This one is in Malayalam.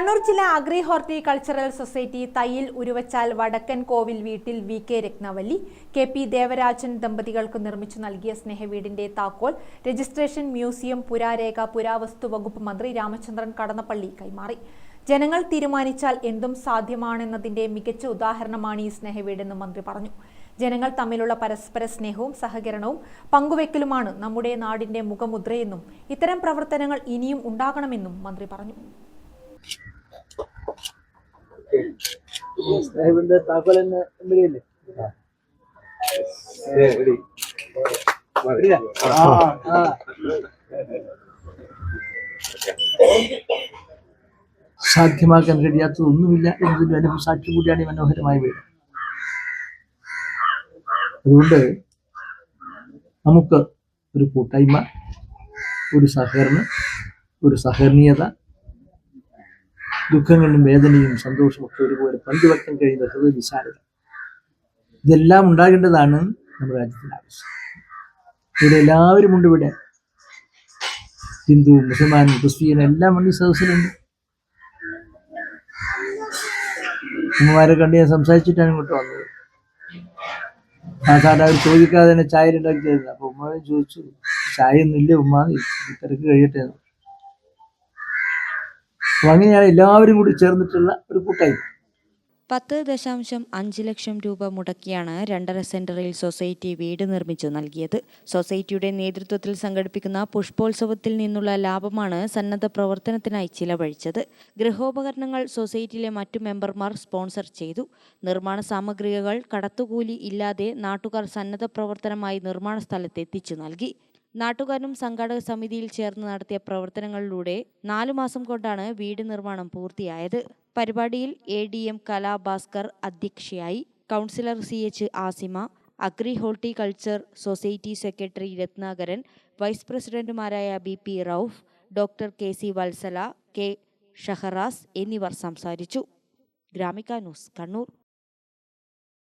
കണ്ണൂർ ജില്ലാ agri horticultural society Thayyil Uruvachal വടക്കൻ കോവിൽ വീട്ടിൽ വി.കെ. രത്നാവല്ലി, കെ.പി. ദേവരാജൻ ദമ്പതികൾക്ക് നിർമ്മിച്ചു നൽകിയ സ്നേഹവീടിന്റെ താക്കോൽ രജിസ്ട്രേഷൻ മ്യൂസിയം പുരാരേഖ പുരാവസ്തു വകുപ്പ് മന്ത്രി രാമചന്ദ്രൻ കടന്നപ്പള്ളി കൈമാറി. ജനങ്ങൾ തീരുമാനിച്ചാൽ എന്തും സാധ്യമാണെന്നതിന്റെ മികച്ച ഉദാഹരണമാണ് ഈ സ്നേഹവീടെന്ന് മന്ത്രി പറഞ്ഞു. ജനങ്ങൾ തമ്മിലുള്ള പരസ്പര സ്നേഹവും സഹകരണവും പങ്കുവെക്കലുമാണ് നമ്മുടെ നാടിന്റെ മുഖമുദ്രയെന്നും ഇത്തരം പ്രവർത്തനങ്ങൾ ഇനിയും ഉണ്ടാകണമെന്നും മന്ത്രി പറഞ്ഞു. സാധ്യമാക്കാൻ കഴിയാത്തതൊന്നുമില്ല എന്നതിന്റെ അനുഭവ സാക്ഷി കൂടിയാണ് ഈ മനോഹരമായ വീട്. അതുകൊണ്ട് നമുക്ക് ഒരു കൂട്ടായ്മ, ഒരു സഹകരണം, ഒരു സഹകരണീയത, ദുഃഖങ്ങളിലും വേദനയും സന്തോഷവും ഒക്കെ ഒരുപോലെ പങ്കുവെക്കാൻ കഴിയുന്ന ഹൃദയ വിശാലത, ഇതെല്ലാം ഉണ്ടാകേണ്ടതാണ് നമ്മുടെ രാജ്യത്തിന്റെ ആവശ്യം. ഇവിടെ എല്ലാവരും ഉണ്ട്. ഇവിടെ ഹിന്ദു, മുസൽമാൻ, ക്രിസ്ത്യൻ എല്ലാം ഉണ്ട്. സദസ്സിലുണ്ട്. ഉമ്മമാരെ കണ്ട് ഞാൻ സംസാരിച്ചിട്ടാണ് ഇങ്ങോട്ട് വന്നത്. സാധാരണ അവർ ചോദിക്കാതെ തന്നെ ചായ ഉണ്ടാക്കി തരുന്നത്. അപ്പൊ ഉമ്മ ചോദിച്ചു, ചായ ഒന്നും ഇല്ല ഉമ്മ, തിരക്ക് കഴിയട്ടെ. അപ്പൊ അങ്ങനെയാണ് എല്ലാവരും കൂടി ചേർന്നിട്ടുള്ള ഒരു കൂട്ടായ്മ. 10.5 ലക്ഷം രൂപ മുടക്കിയാണ് 2.5 സെന്ററിൽ സൊസൈറ്റി വീട് നിർമ്മിച്ചു നൽകിയത്. സൊസൈറ്റിയുടെ നേതൃത്വത്തിൽ സംഘടിപ്പിക്കുന്ന പുഷ്പോത്സവത്തിൽ നിന്നുള്ള ലാഭമാണ് സന്നദ്ധ പ്രവർത്തനത്തിനായി ചിലവഴിച്ചത്. ഗൃഹോപകരണങ്ങൾ സൊസൈറ്റിയിലെ മറ്റു മെമ്പർമാർ സ്പോൺസർ ചെയ്തു. നിർമ്മാണ സാമഗ്രികൾ കടത്തുകൂലി ഇല്ലാതെ നാട്ടുകാർ സന്നദ്ധ പ്രവർത്തനമായി നിർമ്മാണ സ്ഥലത്ത് എത്തിച്ചു നൽകി. നാട്ടുകാരും സംഘാടക സമിതിയിൽ ചേർന്ന് നടത്തിയ പ്രവർത്തനങ്ങളിലൂടെ 4 മാസം കൊണ്ടാണ് വീട് നിർമ്മാണം പൂർത്തിയായത്. പരിപാടിയിൽ ADM കലാഭാസ്കർ അധ്യക്ഷയായി. Councillor CH Asima, agri horticulture society secretary Ratnakaran, vice പ്രസിഡന്റുമാരായ BP Rauf, doctor KC Vatsala, K Shahras എന്നിവർ സംസാരിച്ചു. ഗ്രാമിക ന്യൂസ്, കണ്ണൂർ.